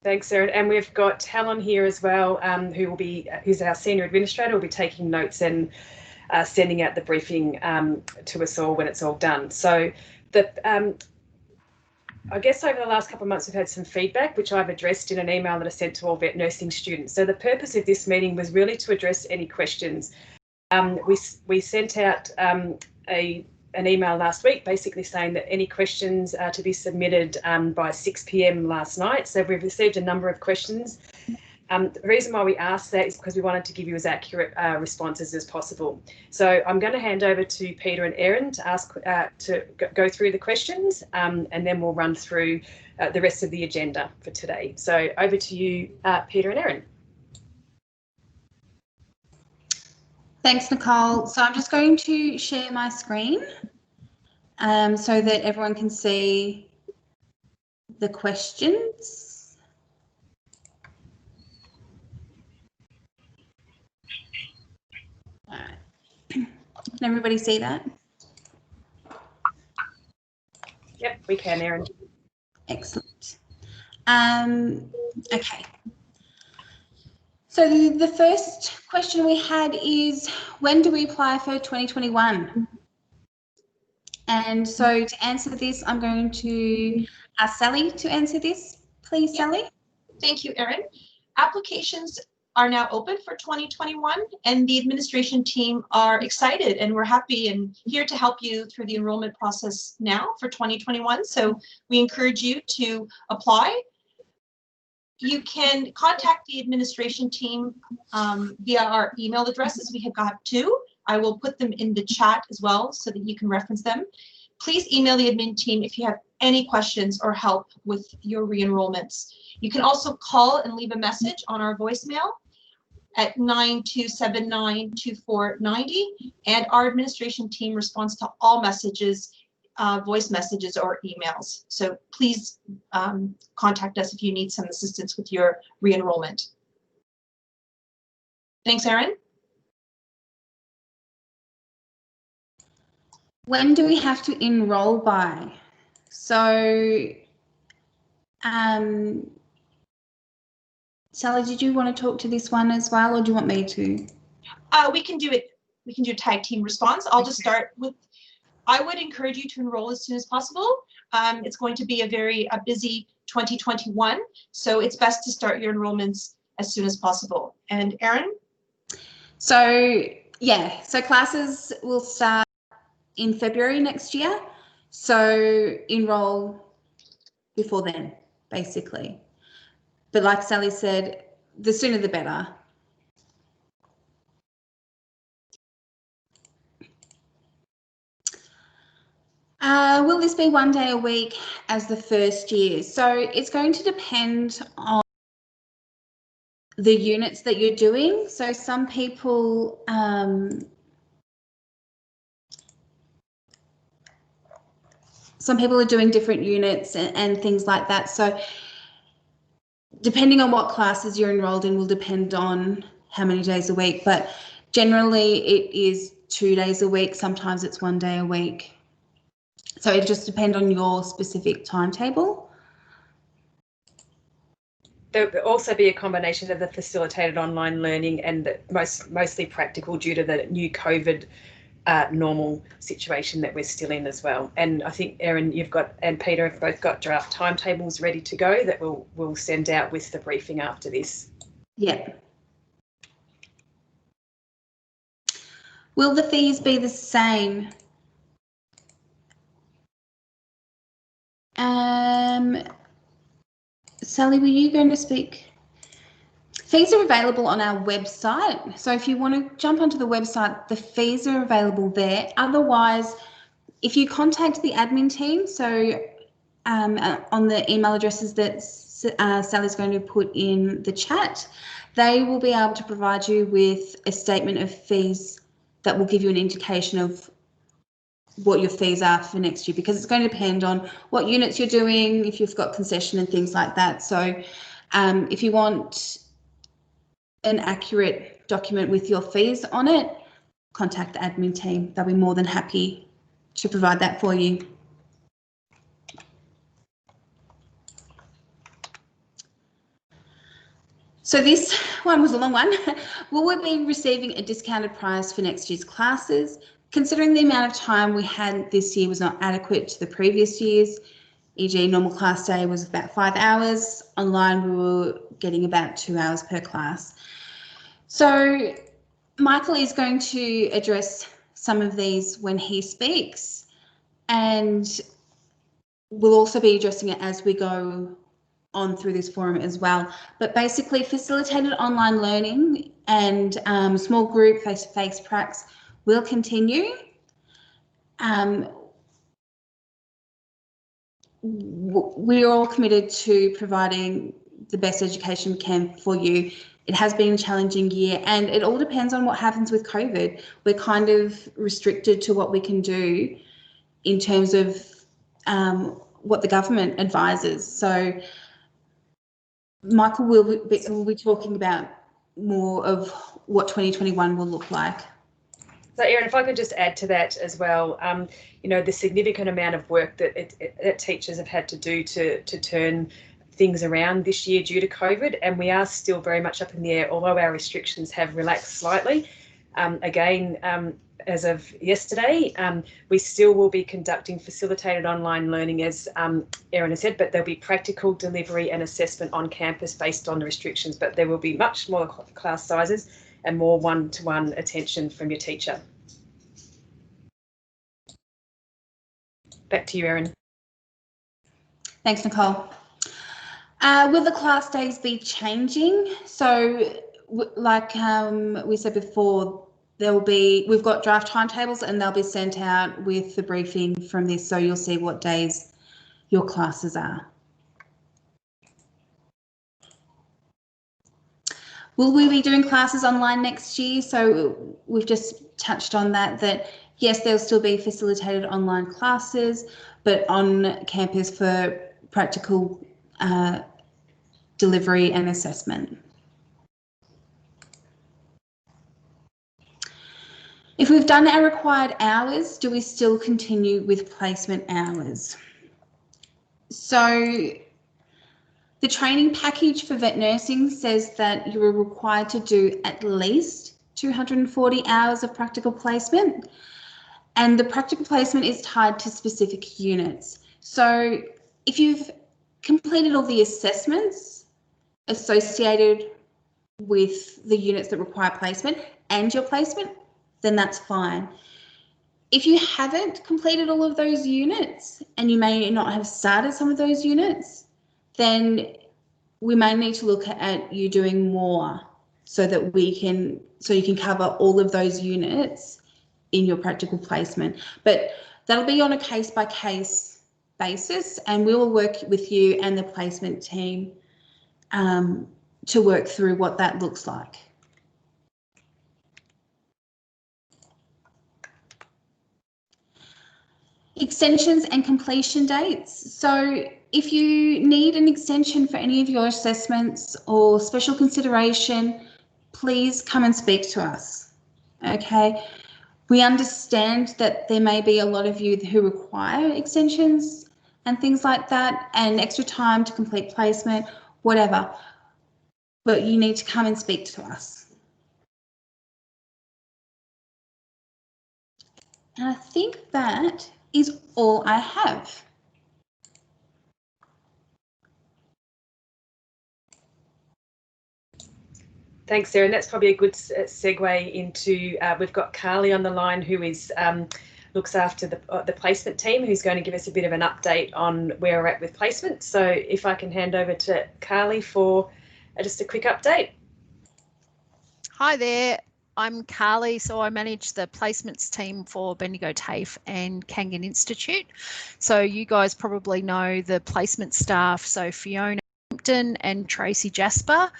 Thanks, Erin. And we've got Helen here as well, who's our senior administrator, will be taking notes and sending out the briefing to us all when it's all done. So I guess over the last couple of months, we've had some feedback, which I've addressed in an email that I sent to all vet nursing students. So the purpose of this meeting was really to address any questions. We sent out an email last week basically saying that any questions are to be submitted by 6 p.m. last night. So we've received a number of questions. The reason why we asked that is because we wanted to give you as accurate responses as possible. So I'm going to hand over to Peter and Erin to go through the questions, and then we'll run through the rest of the agenda for today. So over to you, Peter and Erin. Thanks, Nicole. So I'm just going to share my screen so that everyone can see the questions. All right. Can everybody see that? Yep, we can, Erin. Excellent. Okay. So the first question we had is, when do we apply for 2021? And so to answer this, I'm going to ask Sally to answer this. Please, Sally. Thank you, Erin. Applications are now open for 2021, and the administration team are excited, and we're happy and here to help you through the enrollment process now for 2021. So we encourage you to apply. You can contact the administration team via our email addresses. We have got 2. I will put them in the chat as well so that you can reference them. Please email the admin team if you have any questions or help with your re-enrollments. You can also call and leave a message on our voicemail at 9279-2490, and our administration team responds to all messages, voice messages or emails. So please contact us if you need some assistance with your re-enrollment. Thanks, Erin. When do we have to enroll by? So, Sally, did you want to talk to this one as well, or do you want me to? We can do it. We can do a tag team response. I'll just start with, I would encourage you to enroll as soon as possible. It's going to be a busy 2021, so it's best to start your enrollments as soon as possible. And Erin? So, yeah, so classes will start in February next year. So enroll before then, basically. But like Sally said, the sooner the better. Will this be 1 day a week as the first year? So it's going to depend on the units that you're doing. So some people are doing different units and things like that. So depending on what classes you're enrolled in will depend on how many days a week, but generally it is 2 days a week. Sometimes it's 1 day a week. So it just depends on your specific timetable. There will also be a combination of the facilitated online learning and the mostly practical due to the new COVID normal situation that we're still in as well. And I think Erin, and Peter have both got draft timetables ready to go that we'll send out with the briefing after this. Yeah. Will the fees be the same? Sally, were you going to speak? Fees are available on our website. So if you want to jump onto the website, the fees are available there. Otherwise, if you contact the admin team, so on the email addresses that Sally's going to put in the chat, they will be able to provide you with a statement of fees that will give you an indication of what your fees are for next year, because it's going to depend on what units you're doing, if you've got concession and things like that. So if you want an accurate document with your fees on it, contact the admin team. They'll be more than happy to provide that for you. So this one was a long one. Will we be receiving a discounted price for next year's classes? Considering the amount of time we had this year was not adequate to the previous years, e.g. normal class day was about 5 hours, online we were getting about 2 hours per class. So Michael is going to address some of these when he speaks, and we'll also be addressing it as we go on through this forum as well. But basically facilitated online learning and small group face-to-face pracs will continue. We're all committed to providing the best education we can for you. It has been a challenging year, and it all depends on what happens with COVID. We're kind of restricted to what we can do in terms of what the government advises. So Michael will be talking about more of what 2021 will look like. So Erin, if I could just add to that as well, you know, the significant amount of work that teachers have had to do to turn things around this year due to COVID, and we are still very much up in the air, although our restrictions have relaxed slightly. Again, as of yesterday, we still will be conducting facilitated online learning, as Erin has said, but there'll be practical delivery and assessment on campus based on the restrictions, but there will be much smaller class sizes and more one-to-one attention from your teacher. Back to you, Erin. Thanks, Nicole. Will the class days be changing? So, like we said before, we've got draft timetables and they'll be sent out with the briefing from this, so you'll see what days your classes are. Will we be doing classes online next year? So we've just touched on that yes, there'll still be facilitated online classes, but on campus for practical delivery and assessment. If we've done our required hours, do we still continue with placement hours? So the training package for vet nursing says that you are required to do at least 240 hours of practical placement, and the practical placement is tied to specific units. So if you've completed all the assessments associated with the units that require placement and your placement, then that's fine. If you haven't completed all of those units and you may not have started some of those units, then we may need to look at you doing more so that you can cover all of those units in your practical placement. But that'll be on a case-by-case basis, and we will work with you and the placement team to work through what that looks like. Extensions and completion dates. So if you need an extension for any of your assessments or special consideration, please come and speak to us. Okay. We understand that there may be a lot of you who require extensions and things like that, and extra time to complete placement, whatever, but you need to come and speak to us. And I think that is all I have. Thanks, Sarah. And that's probably a good segue into, we've got Carly on the line, who is looks after the placement team, who's going to give us a bit of an update on where we're at with placement. So if I can hand over to Carly for just a quick update. Hi there. I'm Carly, so I manage the placements team for Bendigo TAFE and Kangan Institute. So you guys probably know the placement staff, so Fiona and Tracy Jasper,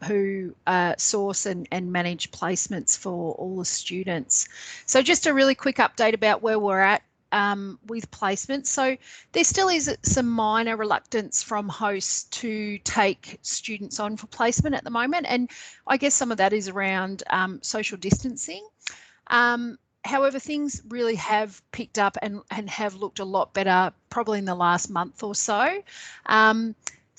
who source and manage placements for all the students. So just a really quick update about where we're at with placements. So there still is some minor reluctance from hosts to take students on for placement at the moment, and I guess some of that is around social distancing. However, things really have picked up and have looked a lot better probably in the last month or so.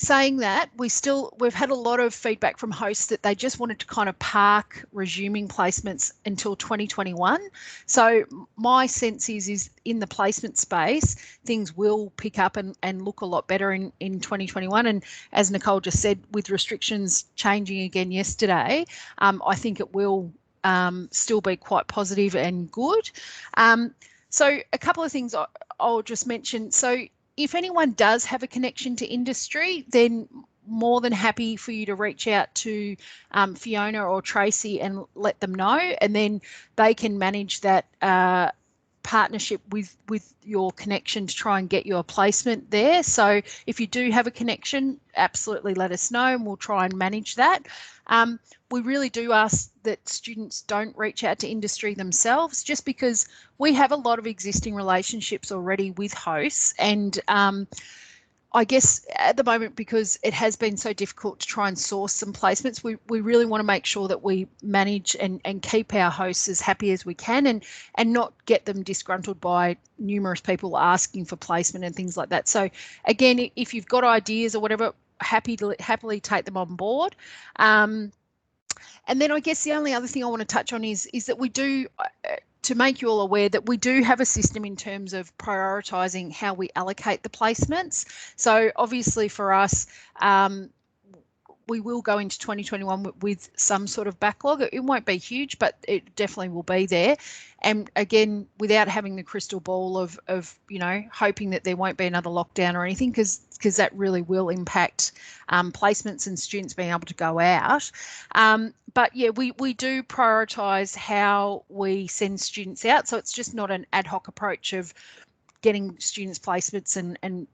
saying that, we've had a lot of feedback from hosts that they just wanted to kind of park resuming placements until 2021. So my sense is in the placement space, things will pick up and look a lot better in 2021. And as Nicole just said, with restrictions changing again yesterday, I think it will still be quite positive and good. So a couple of things I'll just mention. So if anyone does have a connection to industry, then more than happy for you to reach out to Fiona or Tracy and let them know, and then they can manage that partnership with your connection to try and get you a placement there. So if you do have a connection, absolutely let us know and we'll try and manage that. We really do ask that students don't reach out to industry themselves, just because we have a lot of existing relationships already with hosts, and I guess at the moment, because it has been so difficult to try and source some placements, we really want to make sure that we manage and keep our hosts as happy as we can, and not get them disgruntled by numerous people asking for placement and things like that. So again, if you've got ideas or whatever, happily take them on board. And then I guess the only other thing I want to touch on is that we do, to make you all aware, that we do have a system in terms of prioritising how we allocate the placements. So obviously for us, we will go into 2021 with some sort of backlog. It won't be huge, but it definitely will be there. And again, without having the crystal ball of hoping that there won't be another lockdown or anything, because that really will impact placements and students being able to go out. But yeah, we do prioritise how we send students out. So it's just not an ad hoc approach of getting students placements and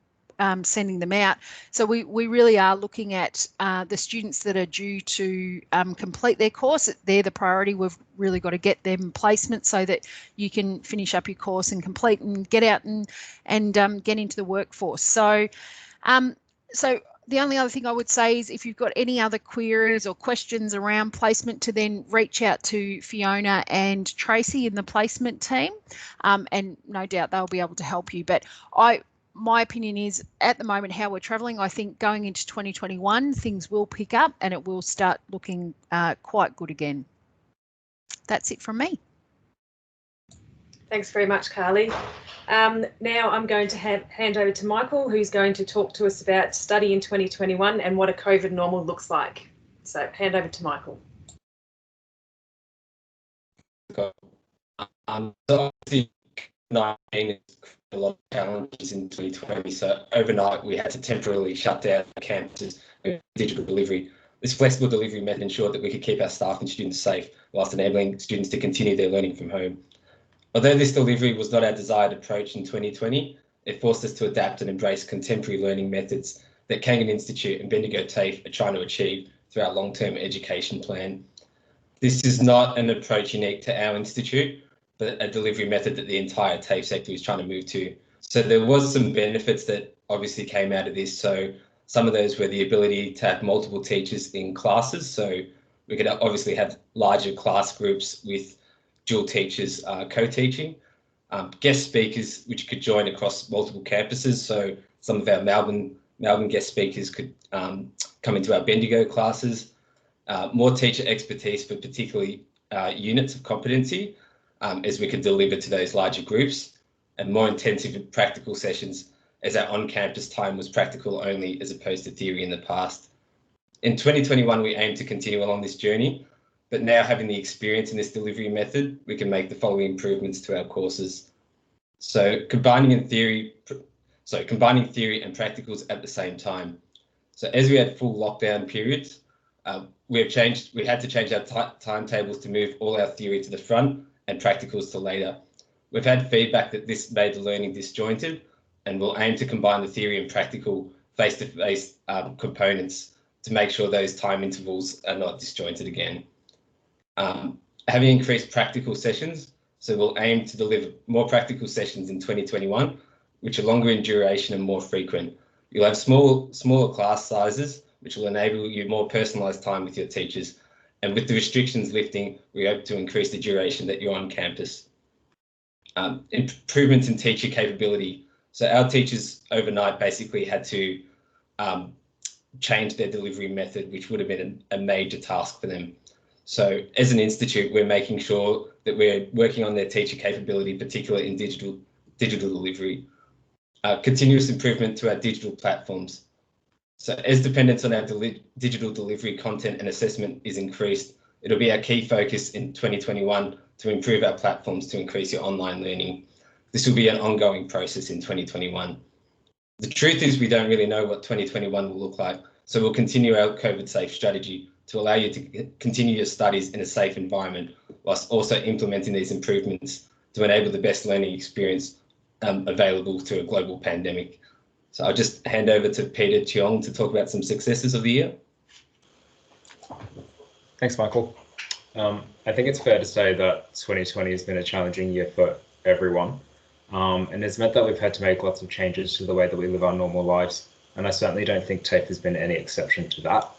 sending them out. So we really are looking at the students that are due to complete their course. They're the priority. We've really got to get them placements so that you can finish up your course and complete and get out and get into the workforce. So the only other thing I would say is if you've got any other queries or questions around placement, to then reach out to Fiona and Tracy in the placement team, and no doubt they'll be able to help you. But my opinion is, at the moment, how we're travelling, I think going into 2021, things will pick up and it will start looking quite good again. That's it from me. Thanks very much, Carly. Now I'm going to hand over to Michael, who's going to talk to us about study in 2021 and what a COVID normal looks like. So hand over to Michael. So obviously, COVID-19 has a lot of challenges in 2020. So overnight, we had to temporarily shut down campuses with digital delivery. This flexible delivery method ensured that we could keep our staff and students safe, whilst enabling students to continue their learning from home. Although this delivery was not our desired approach in 2020, it forced us to adapt and embrace contemporary learning methods that Kangan Institute and Bendigo TAFE are trying to achieve through our long-term education plan. This is not an approach unique to our institute, but a delivery method that the entire TAFE sector is trying to move to. So there was some benefits that obviously came out of this. So some of those were the ability to have multiple teachers in classes. So we could obviously have larger class groups with dual teachers co-teaching, guest speakers which could join across multiple campuses. So some of our Melbourne guest speakers could come into our Bendigo classes, more teacher expertise for particularly units of competency as we could deliver to those larger groups, and more intensive practical sessions as our on-campus time was practical only as opposed to theory in the past. In 2021, we aim to continue along this journey, but now having the experience in this delivery method, we can make the following improvements to our courses. So combining theory and practicals at the same time. So as we had full lockdown periods, we had to change our timetables to move all our theory to the front and practicals to later. We've had feedback that this made the learning disjointed, and we'll aim to combine the theory and practical face-to-face components to make sure those time intervals are not disjointed again. Having increased practical sessions, so we'll aim to deliver more practical sessions in 2021, which are longer in duration and more frequent. You'll have smaller class sizes, which will enable you more personalised time with your teachers. And with the restrictions lifting, we hope to increase the duration that you're on campus. Improvements in teacher capability. So our teachers overnight basically had to change their delivery method, which would have been a major task for them. So as an institute, we're making sure that we're working on their teacher capability, particularly in digital delivery. Continuous improvement to our digital platforms. So as dependence on our digital delivery content and assessment is increased, it'll be our key focus in 2021 to improve our platforms to increase your online learning. This will be an ongoing process in 2021. The truth is we don't really know what 2021 will look like, so we'll continue our COVID safe strategy to allow you to continue your studies in a safe environment, whilst also implementing these improvements to enable the best learning experience available to a global pandemic. So I'll just hand over to Peter Cheong to talk about some successes of the year. Thanks, Michael. I think it's fair to say that 2020 has been a challenging year for everyone, and it's meant that we've had to make lots of changes to the way that we live our normal lives, and I certainly don't think TAFE has been any exception to that.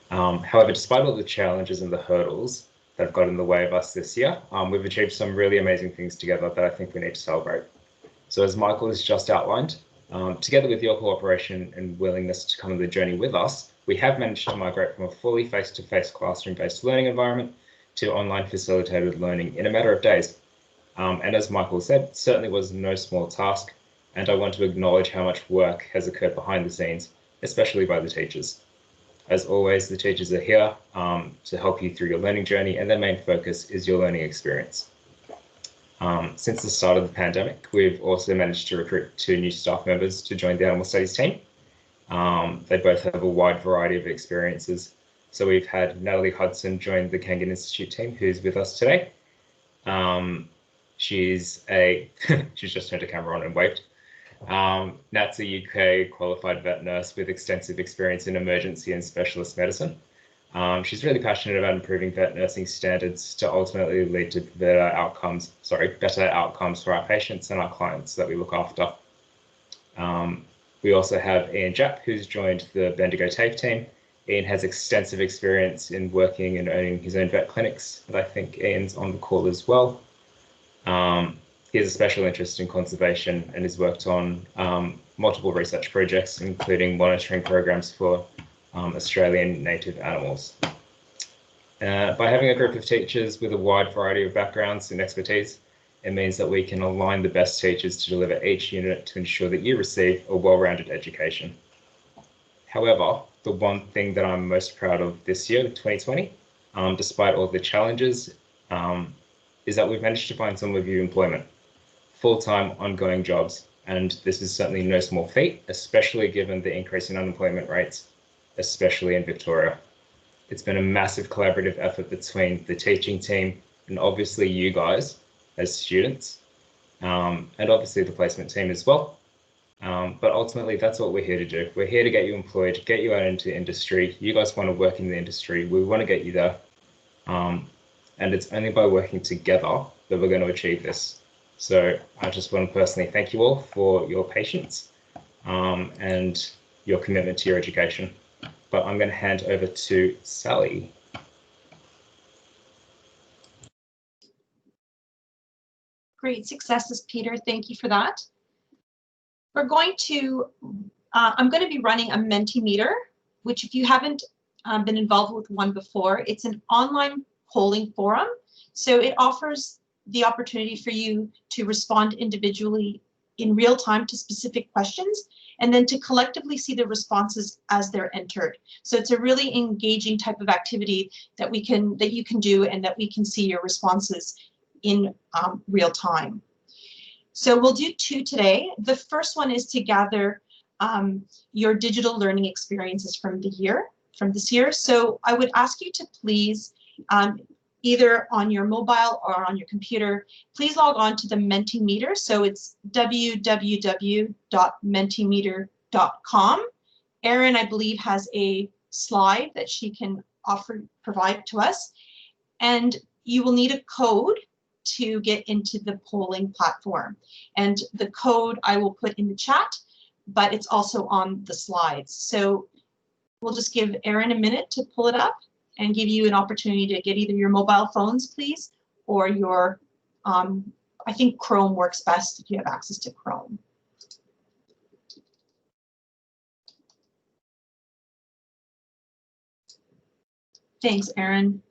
However, despite all the challenges and the hurdles that have got in the way of us this year, we've achieved some really amazing things together that I think we need to celebrate. So as Michael has just outlined, together with your cooperation and willingness to come on the journey with us, we have managed to migrate from a fully face-to-face classroom-based learning environment to online facilitated learning in a matter of days. And as Michael said, certainly was no small task, and I want to acknowledge how much work has occurred behind the scenes, especially by the teachers. As always, the teachers are here to help you through your learning journey, and their main focus is your learning experience. Since the start of the pandemic, we've also managed to recruit 2 new staff members to join the Animal Studies team. They both have a wide variety of experiences. So we've had Natalie Hudson join the Kangan Institute team, who's with us today. She's just turned her camera on and waved. Nat's a UK qualified vet nurse with extensive experience in emergency and specialist medicine. She's really passionate about improving vet nursing standards to ultimately lead to better outcomes for our patients and our clients that we look after. We also have Ian Japp, who's joined the Bendigo TAFE team. Ian has extensive experience in working and owning his own vet clinics, and I think Ian's on the call as well. He has a special interest in conservation and has worked on multiple research projects, including monitoring programs for Australian native animals. By having a group of teachers with a wide variety of backgrounds and expertise, it means that we can align the best teachers to deliver each unit to ensure that you receive a well-rounded education. However, the one thing that I'm most proud of this year, 2020, despite all the challenges, is that we've managed to find some of you employment, full-time ongoing jobs, and this is certainly no small feat, especially given the increase in unemployment rates, especially in Victoria. It's been a massive collaborative effort between the teaching team and obviously you guys as students, and obviously the placement team as well. But ultimately, that's what we're here to do. We're here to get you employed, get you out into industry. You guys want to work in the industry. We want to get you there. And it's only by working together that we're going to achieve this. So I just want to personally thank you all for your patience and your commitment to your education. But I'm going to hand over to Sally. Great successes, Peter. Thank you for that. I'm going to be running a Mentimeter, which if you haven't been involved with one before, it's an online polling forum. So it offers the opportunity for you to respond individually in real time to specific questions, and then to collectively see the responses as they're entered. So it's a really engaging type of activity that you can do, and that we can see your responses in real time. So we'll do 2 today. The first one is to gather your digital learning experiences from this year. So I would ask you to please, either on your mobile or on your computer, please log on to the Mentimeter. So it's www.mentimeter.com. Erin, I believe, has a slide that she can provide to us. And you will need a code to get into the polling platform. And the code I will put in the chat, but it's also on the slides. So we'll just give Erin a minute to pull it up and give you an opportunity to get either your mobile phones, please, or your, I think Chrome works best if you have access to Chrome. Thanks, Erin.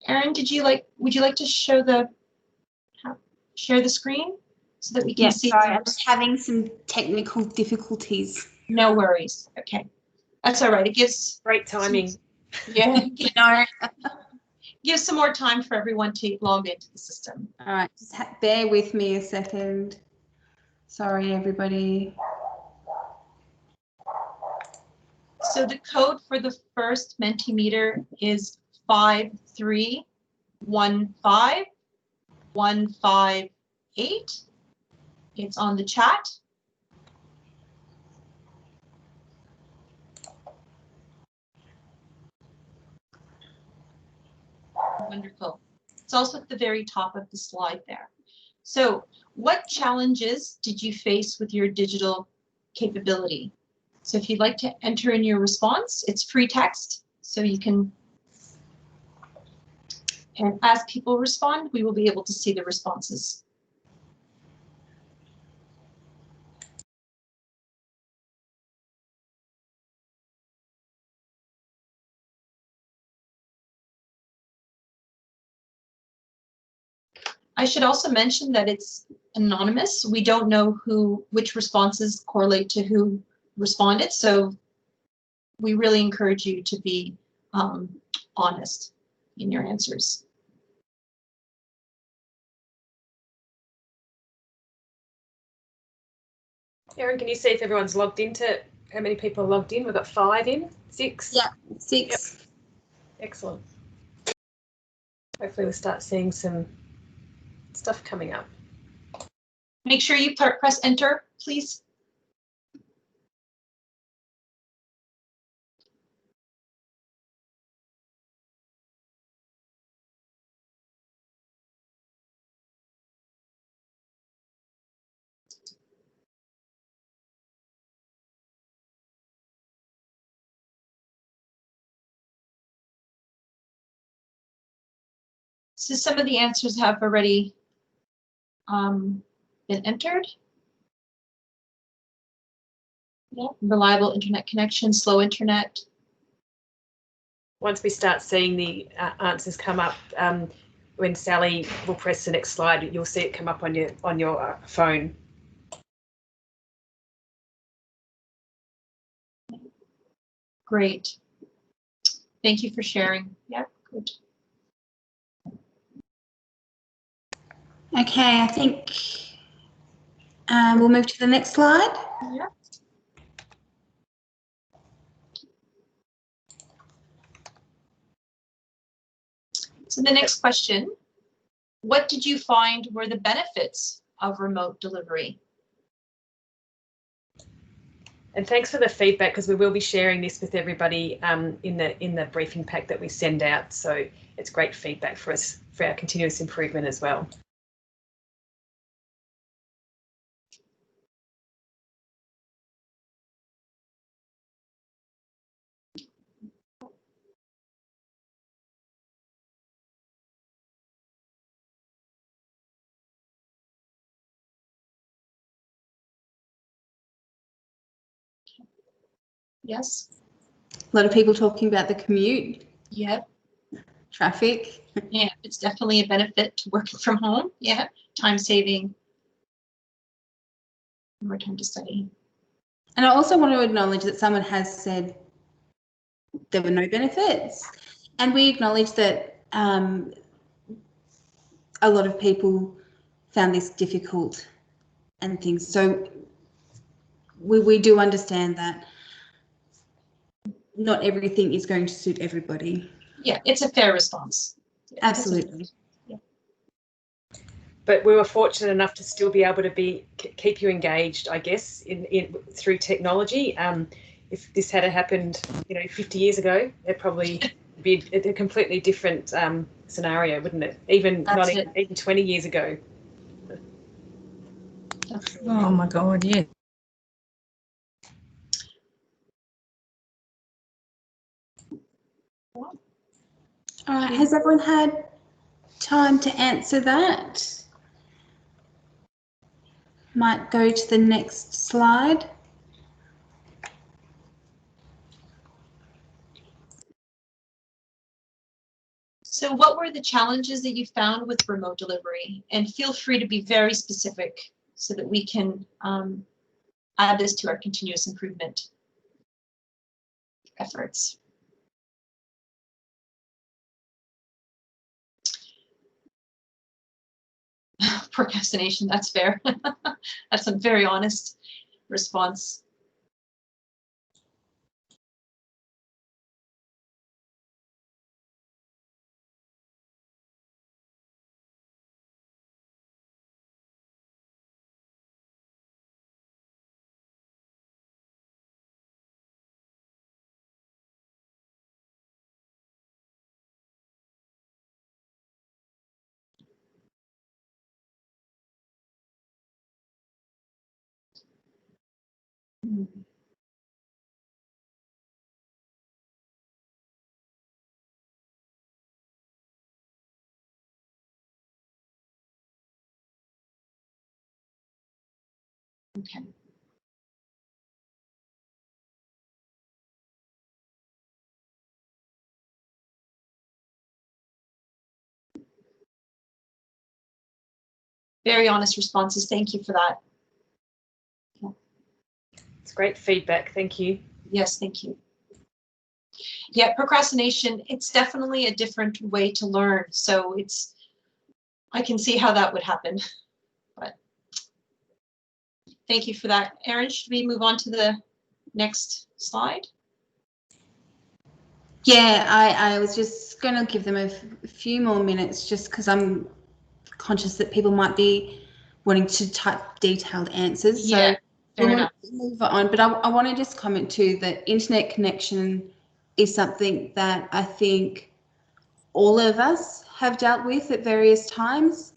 Erin, would you like to share the screen so that we can see? Sorry, I'm just having some technical difficulties. No worries. Okay, that's all right. It gives Great timing. Yeah, No. gives some more time for everyone to log into the system. All right, just bear with me a second. Sorry, everybody. So the code for the first Mentimeter is 5315158. It's on the chat. Wonderful. It's also at the very top of the slide there. So what challenges did you face with your digital capability? So if you'd like to enter in your response, it's free text, so you can, and as people respond, we will be able to see the responses. I should also mention that it's anonymous. We don't know which responses correlate to who responded, so we really encourage you to be honest in your answers. Erin, can you see if everyone's logged into, how many people are logged in? We've got 5 in, 6? Yeah, 6. Yep. Excellent. Hopefully we'll start seeing some stuff coming up. Make sure you press enter, please. So some of the answers have already been entered. Yeah, reliable internet connection, slow internet. Once we start seeing the answers come up, when Sally will press the next slide, you'll see it come up on your phone. Great. Thank you for sharing. Yeah, good. Okay, I think we'll move to the next slide. Yeah. So the next question, what did you find were the benefits of remote delivery? And thanks for the feedback, because we will be sharing this with everybody in the briefing pack that we send out. So it's great feedback for us for our continuous improvement as well. Yes. A lot of people talking about the commute. Yep. Traffic. Yeah, it's definitely a benefit to working from home. Yeah, time saving, more time to study. And I also want to acknowledge that someone has said there were no benefits, and we acknowledge that a lot of people found this difficult and things. So we do understand that not everything is going to suit everybody. Yeah, it's a fair response. Absolutely. Yeah. But we were fortunate enough to still be able to keep you engaged, I guess, through technology. If this had happened, 50 years ago, it'd probably be a completely different scenario, wouldn't it? Even 20 years ago. Oh my God, yeah. All right, has everyone had time to answer that? Might go to the next slide. So what were the challenges that you found with remote delivery? And feel free to be very specific so that we can add this to our continuous improvement efforts. Procrastination, that's fair. That's a very honest response. Okay. Very honest responses. Thank you for that. It's great feedback. Thank you. Yes, thank you. Yeah, procrastination, it's definitely a different way to learn. So I can see how that would happen. But thank you for that. Erin, should we move on to the next slide? Yeah, I was just going to give them a few more minutes just because I'm conscious that people might be wanting to type detailed answers. Yeah, So fair enough. move on. But I want to just comment too that internet connection is something that I think all of us have dealt with at various times,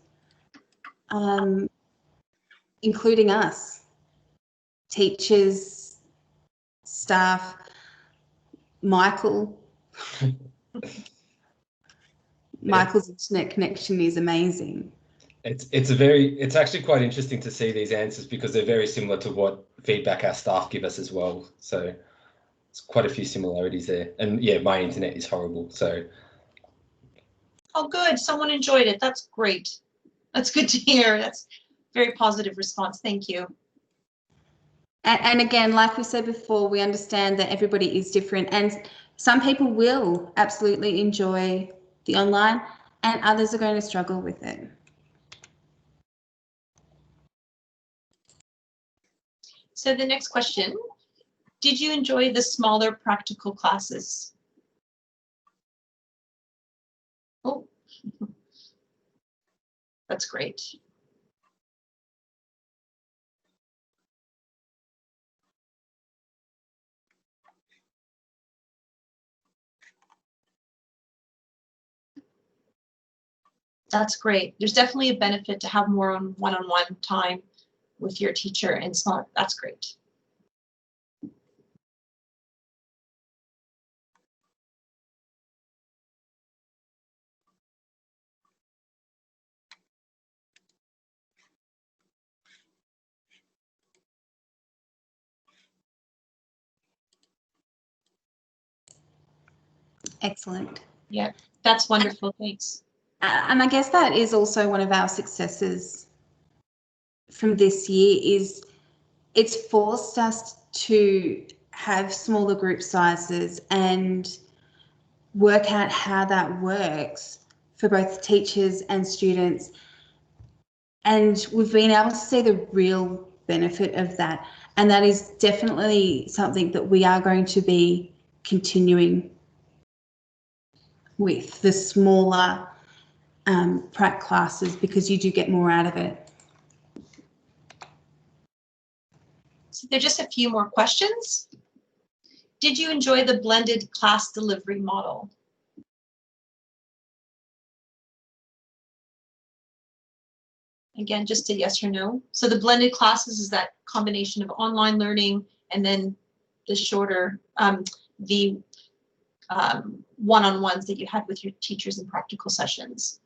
including us, teachers, staff, Michael. Michael's internet connection is amazing. It's actually quite interesting to see these answers because they're very similar to what feedback our staff give us as well. So it's quite a few similarities there. And yeah, my internet is horrible. So. Oh, good. Someone enjoyed it. That's great. That's good to hear. That's very positive response. Thank you. And again, like we said before, we understand that everybody is different and some people will absolutely enjoy the online and others are going to struggle with it. So the next question, did you enjoy the smaller practical classes? Oh, that's great. That's great. There's definitely a benefit to have more on one-on-one time with your teacher and it's not, that's great. Excellent. Yeah, that's wonderful. Thanks. And I guess that is also one of our successes from this year is it's forced us to have smaller group sizes and work out how that works for both teachers and students. And we've been able to see the real benefit of that. And that is definitely something that we are going to be continuing with the smaller prac classes because you do get more out of it. So there are just a few more questions. Did you enjoy the blended class delivery model? Again, just a yes or no. So the blended classes is that combination of online learning and then the shorter, the one-on-ones that you had with your teachers in practical sessions.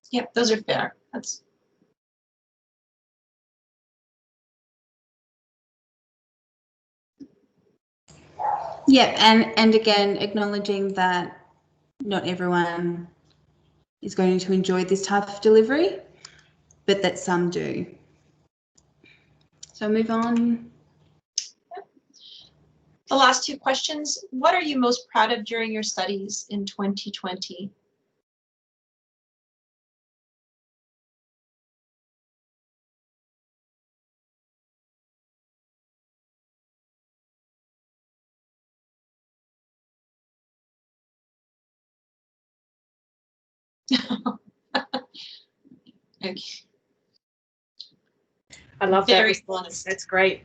Yep, those are fair. That's Yeah, and again, acknowledging that not everyone is going to enjoy this type of delivery, but that some do. So move on. the last two questions. What are you most proud of during your studies in 2020? Okay. I love that Very response. honest. That's great.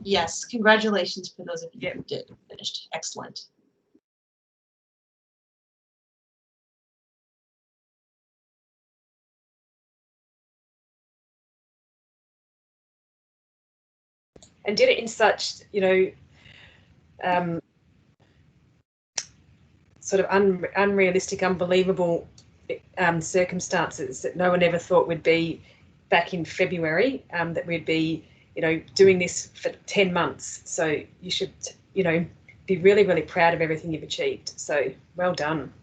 Yes, congratulations for those of you Yep. who did finished. Excellent. And did it in such, sort of unrealistic, unbelievable circumstances that no one ever thought would be back in February, that we'd be, doing this for 10 months. So you should, be really, really proud of everything you've achieved. So well done.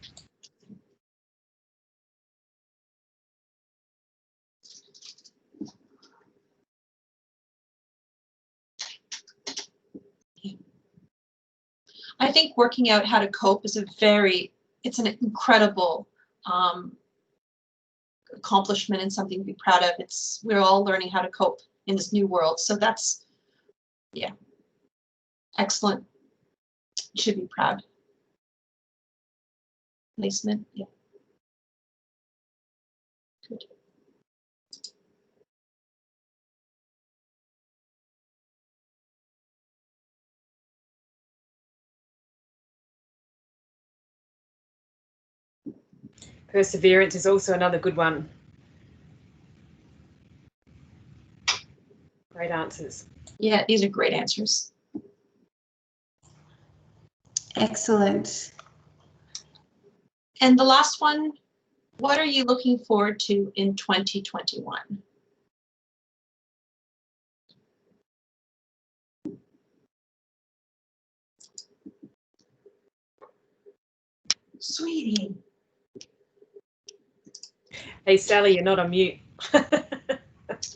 I think working out how to cope is it's an incredible accomplishment and something to be proud of. We're all learning how to cope in this new world. So that's, yeah, excellent. You should be proud. Placement, yeah. Good. Perseverance is also another good one. Great answers. Yeah, these are great answers. Excellent. And the last one, what are you looking forward to in 2021? Sweetie. Hey, Sally, you're not on mute.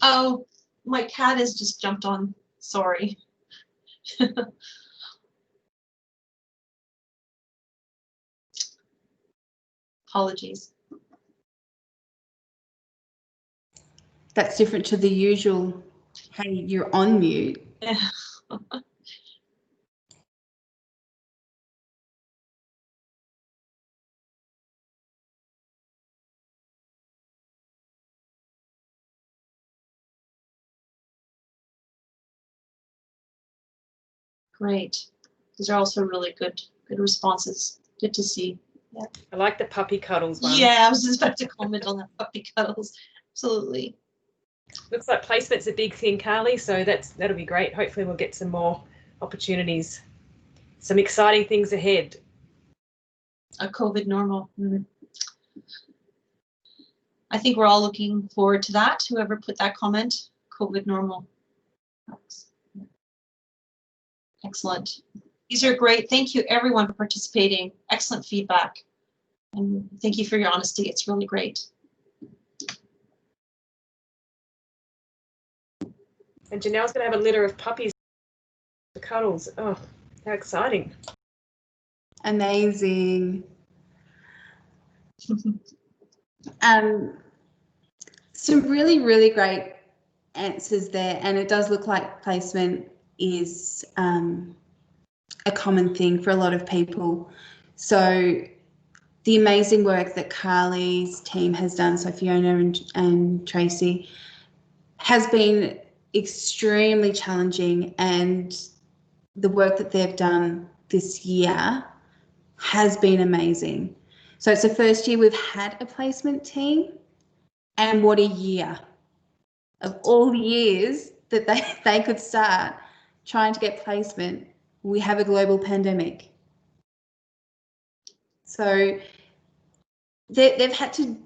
Oh, my cat has just jumped on. Sorry. Apologies. That's different to the usual, hey, you're on mute. Great. These are also really good responses. Good to see. Yeah. I like the puppy cuddles one. Yeah, I was just about to comment on that puppy cuddles. Absolutely. Looks like placement's a big thing, Carly, so that'll be great. Hopefully we'll get some more opportunities, some exciting things ahead. A COVID normal. I think we're all looking forward to that. Whoever put that comment, COVID normal. Excellent. These are great. Thank you everyone for participating. Excellent feedback. And thank you for your honesty. It's really great. And Janelle's going to have a litter of puppies for cuddles. Oh, how exciting. Amazing. Some really, really great answers there, and it does look like placement is a common thing for a lot of people. So the amazing work that Carly's team has done, so Fiona and Tracy, has been extremely challenging, and the work that they've done this year has been amazing. So it's the first year we've had a placement team, and what a year. Of all the years that they could start trying to get placement, we have a global pandemic. So they've had to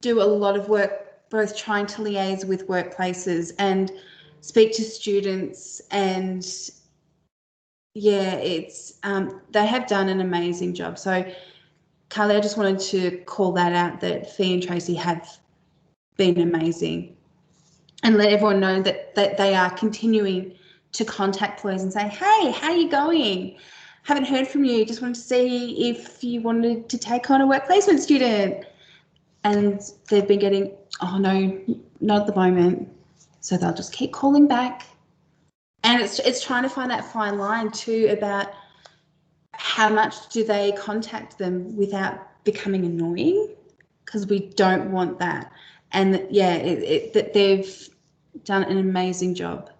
do a lot of work, both trying to liaise with workplaces and speak to students, and yeah, it's they have done an amazing job. So Carly, I just wanted to call that out, that Fee and Tracy have been amazing, and let everyone know that they are continuing to contact employees and say, hey, how are you going? Haven't heard from you, just wanted to see if you wanted to take on a work placement student. And they've been getting, oh no, not at the moment. So they'll just keep calling back. And it's trying to find that fine line too about how much do they contact them without becoming annoying, because we don't want that. And yeah, that they've done an amazing job.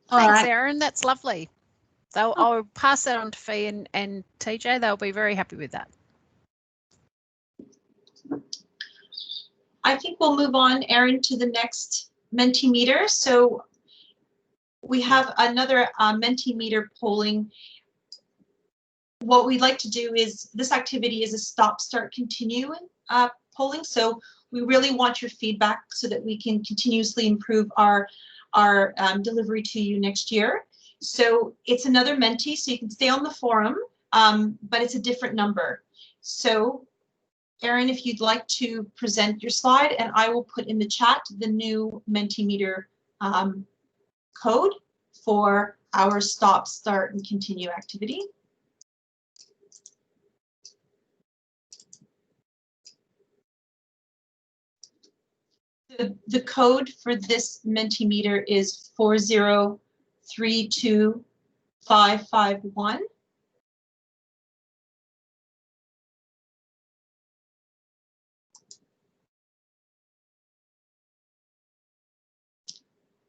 Thanks, Erin. That's lovely. I'll pass that on to Fee and TJ. They'll be very happy with that. I think we'll move on, Erin, to the next Mentimeter. So we have another Mentimeter polling. What we'd like to do is, this activity is a stop, start, continue polling. So we really want your feedback so that we can continuously improve our delivery to you next year. So it's another Menti, so you can stay on the forum, but it's a different number. So Erin, if you'd like to present your slide, and I will put in the chat the new Mentimeter code for our stop, start, and continue activity. The code for this Mentimeter is 4032551.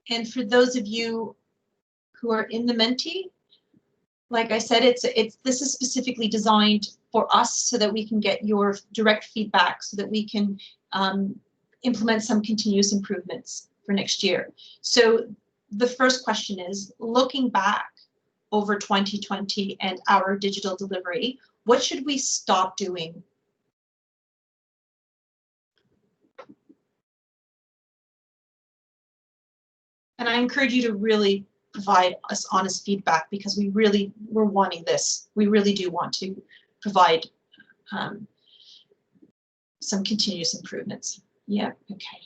And for those of you who are in the Menti, like I said, this is specifically designed for us so that we can get your direct feedback, so that we can implement some continuous improvements for next year. So the first question is, looking back over 2020 and our digital delivery, what should we stop doing? And I encourage you to really provide us honest feedback, because we're wanting this. We really do want to provide some continuous improvements. Yeah, okay.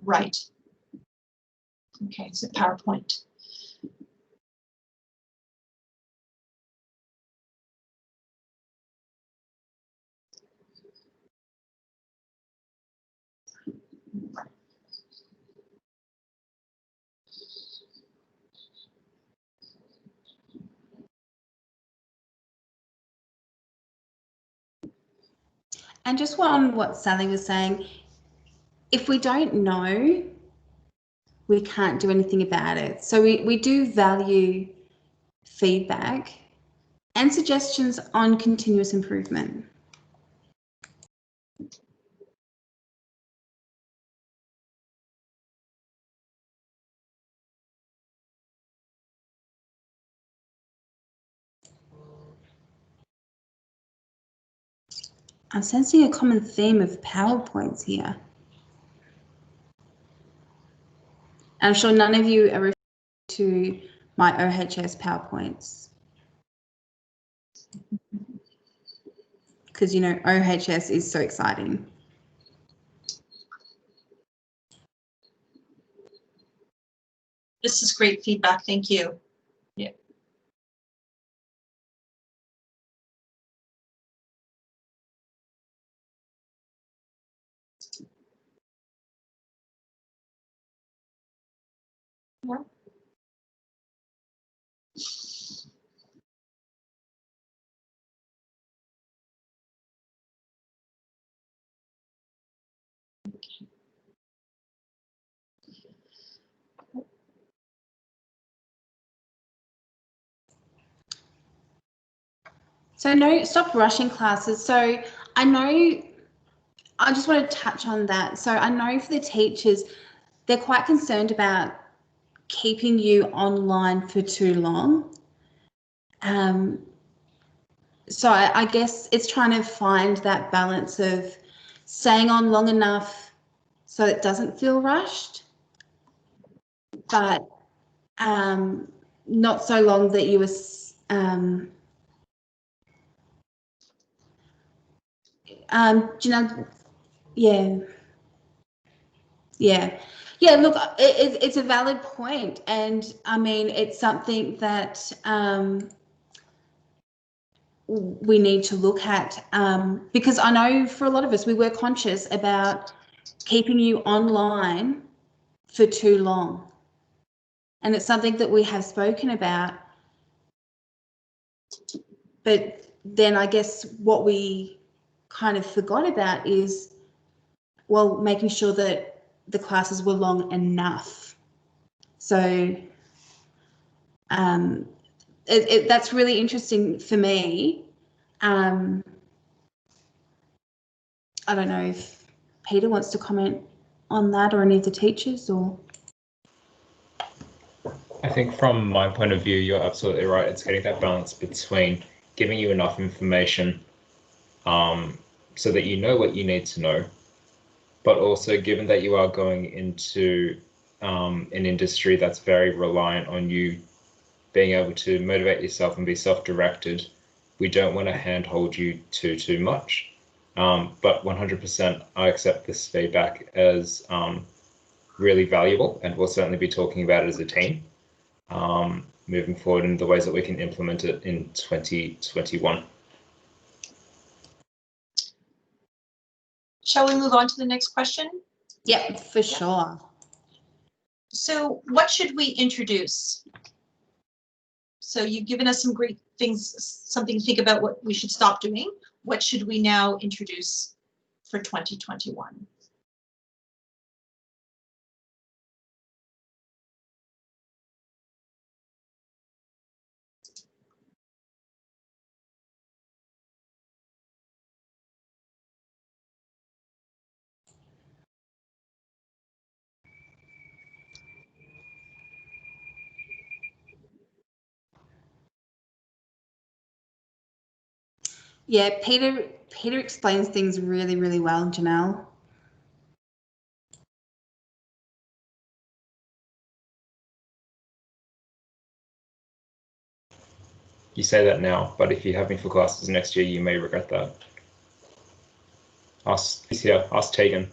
Right. Okay, so PowerPoint. And just on what Sally was saying, if we don't know, we can't do anything about it. So we do value feedback and suggestions on continuous improvement. I'm sensing a common theme of PowerPoints here. I'm sure none of you are referring to my OHS PowerPoints, because you know OHS is so exciting. This is great feedback. Thank you. Yeah. Yeah. So no, stop rushing classes. So I know, I just want to touch on that. So I know for the teachers, they're quite concerned about keeping you online for too long. So I guess it's trying to find that balance of staying on long enough so it doesn't feel rushed, but not so long that you were you know, yeah. Yeah, look, it's a valid point, and I mean, it's something that we need to look at, because I know for a lot of us, we were conscious about keeping you online for too long, and it's something that we have spoken about. But then I guess what we kind of forgot about is, well, making sure that the classes were long enough. So that's really interesting for me. I don't know if Peter wants to comment on that, or any of the teachers, or. I think from my point of view, you're absolutely right. It's getting that balance between giving you enough information so that you know what you need to know, but also given that you are going into an industry that's very reliant on you being able to motivate yourself and be self-directed, we don't want to handhold you too much. But 100% I accept this feedback as really valuable, and we'll certainly be talking about it as a team moving forward in the ways that we can implement it in 2021. Shall we move on to the next question? Yeah, for sure. So what should we introduce? So you've given us some great things, something to think about what we should stop doing. What should we now introduce for 2021? Yeah, Peter explains things really, really well, Janelle. You say that now, but if you have me for classes next year, you may regret that. Ask Tegan.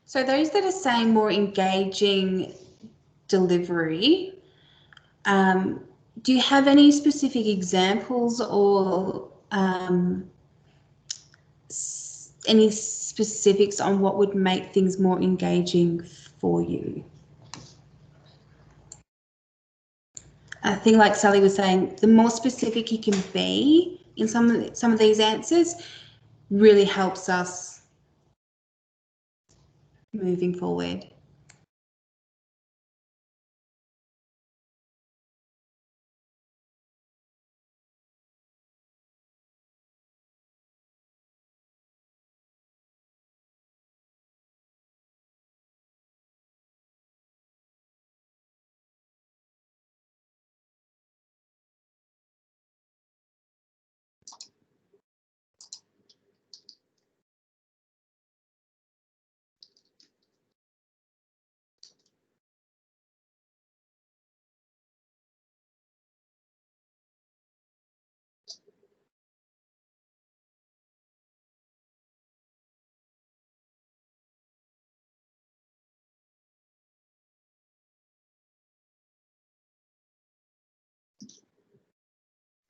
So those that are saying more engaging delivery, do you have any specific examples, or any specifics on what would make things more engaging for you? I think, like Sally was saying, the more specific you can be in some of these answers really helps us moving forward.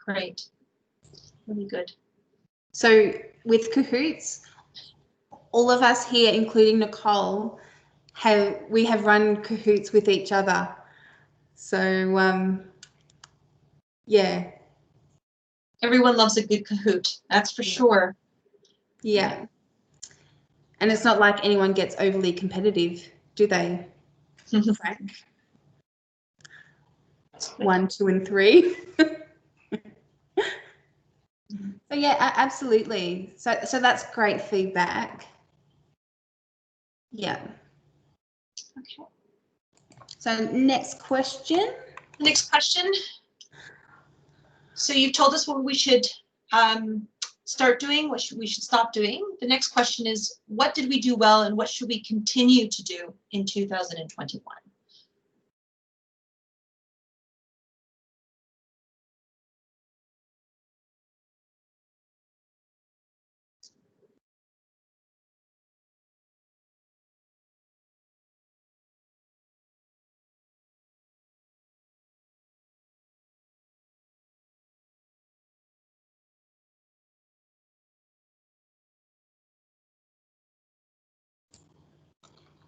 Great. Really good. So with Kahoots, all of us here, including Nicole, we have run Kahoots with each other. So yeah. Everyone loves a good Kahoot, that's for sure. Yeah. And it's not like anyone gets overly competitive, do they, Frank? 1, 2, and 3. So yeah, absolutely. So that's great feedback. Yeah. Okay. So next question. Next question. So you've told us what we should start doing, what we should stop doing. The next question is, what did we do well and what should we continue to do in 2021?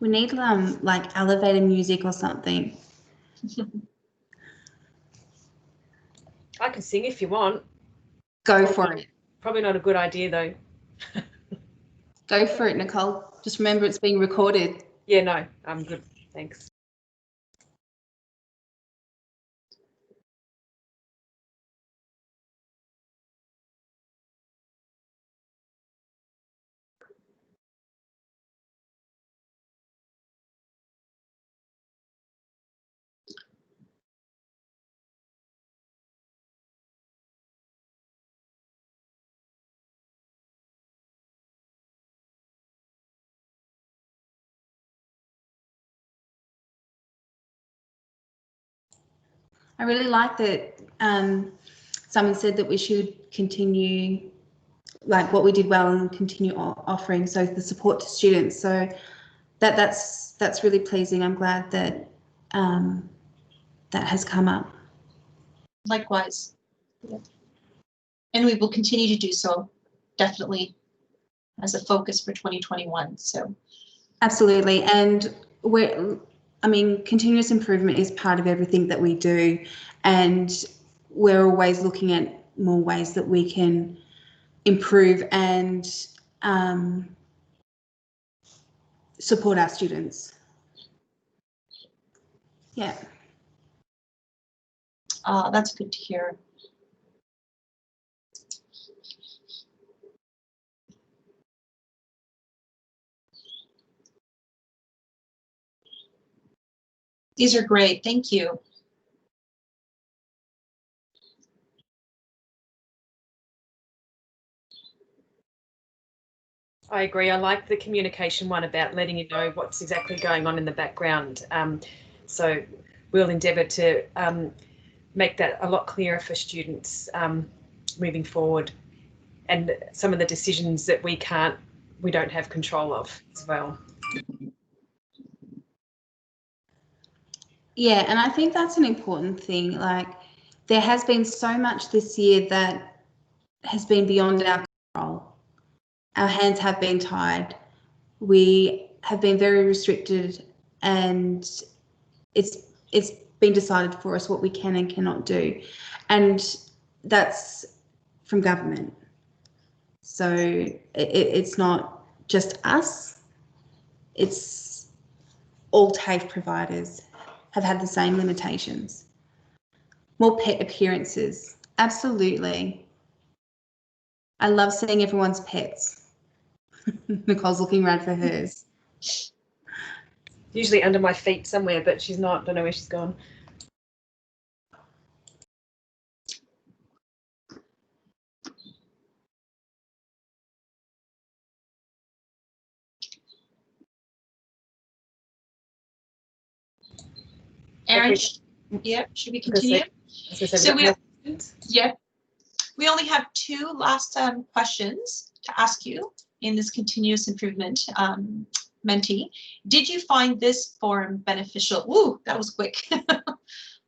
We need like elevator music or something. I can sing if you want. Go for it. Probably not a good idea though. Go for it, Nicole. Just remember it's being recorded. Yeah, no, I'm good. Thanks. I really like that someone said that we should continue like what we did well and continue offering, so the support to students. So that's really pleasing. I'm glad that that has come up. Likewise. Yeah. And we will continue to do so, definitely, as a focus for 2021. So Absolutely. And continuous improvement is part of everything that we do, and we're always looking at more ways that we can improve and support our students. Yeah. That's good to hear. These are great. Thank you. I agree. I like the communication one about letting you know what's exactly going on in the background. So we'll endeavour to make that a lot clearer for students moving forward, and some of the decisions that we don't have control of as well. Yeah, and I think that's an important thing. Like, there has been so much this year that has been beyond our control. Our hands have been tied. We have been very restricted, and it's been decided for us what we can and cannot do. And that's from government. So it's not just us, it's all TAFE providers have had the same limitations. More pet appearances, absolutely. I love seeing everyone's pets. Nicole's looking around for hers. Usually under my feet somewhere, but she's not. Don't know where she's gone. Erin, yeah, should we continue? So we only have 2 last questions to ask you in this continuous improvement Menti. Did you find this forum beneficial? Ooh, that was quick.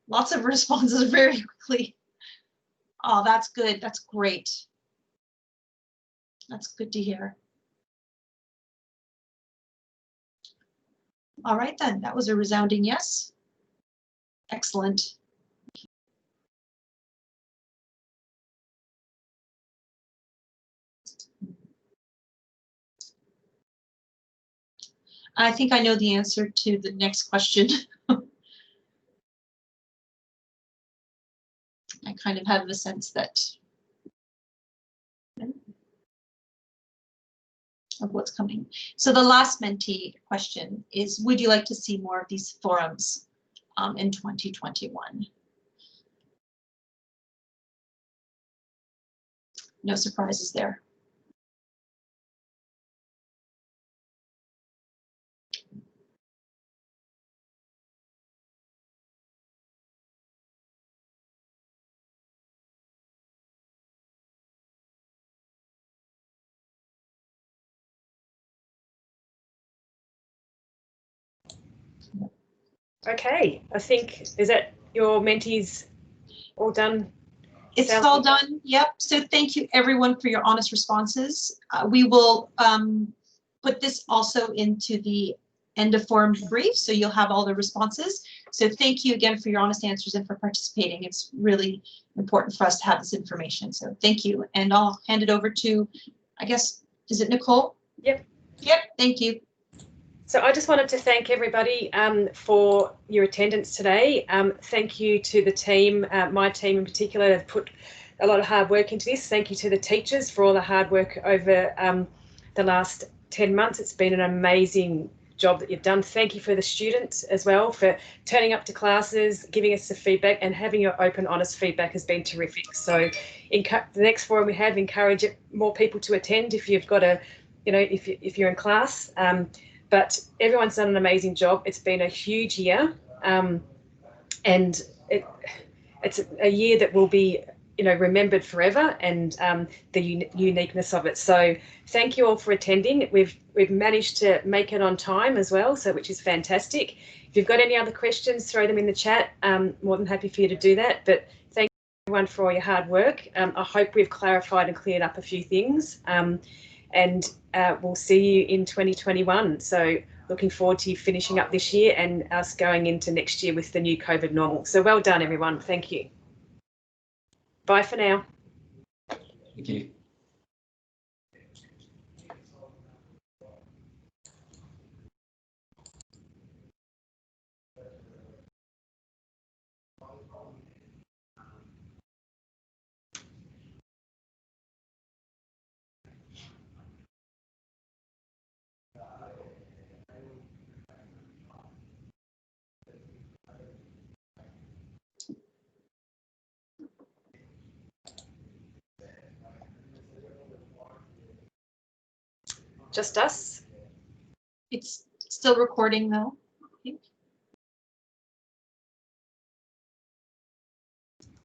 Lots of responses very quickly. Oh, that's good. That's great. That's good to hear. All right, then. That was a resounding yes. Excellent. I think I know the answer to the next question. I kind of have the sense that of what's coming. So the last Menti question is, would you like to see more of these forums in 2021? No surprises there. Okay, I think, is that your Mentees all done? It's all done. Yep. So thank you everyone for your honest responses. We will put this also into the end of forum brief, so you'll have all the responses. So thank you again for your honest answers and for participating. It's really important for us to have this information. So thank you. And I'll hand it over to, I guess, is it Nicole? Yep. Yep. Thank you. So I just wanted to thank everybody for your attendance today. Thank you to the team, my team in particular, have put a lot of hard work into this. Thank you to the teachers for all the hard work over the last 10 months. It's been an amazing job that you've done. Thank you for the students as well for turning up to classes, giving us the feedback, and having your open, honest feedback has been terrific. So the next forum we have, encourage more people to attend if you've got a, you know, if you're in class. But everyone's done an amazing job. It's been a huge year, and it's a year that will be, you know, remembered forever, and the uniqueness of it. So thank you all for attending. We've managed to make it on time as well, so which is fantastic. If you've got any other questions, throw them in the chat. More than happy for you to do that. But thank you everyone for all your hard work. I hope we've clarified and cleared up a few things. And we'll see you in 2021. So looking forward to you finishing up this year and us going into next year with the new COVID normal. So well done, everyone. Thank you. Bye for now. Thank you. Just us? It's still recording though.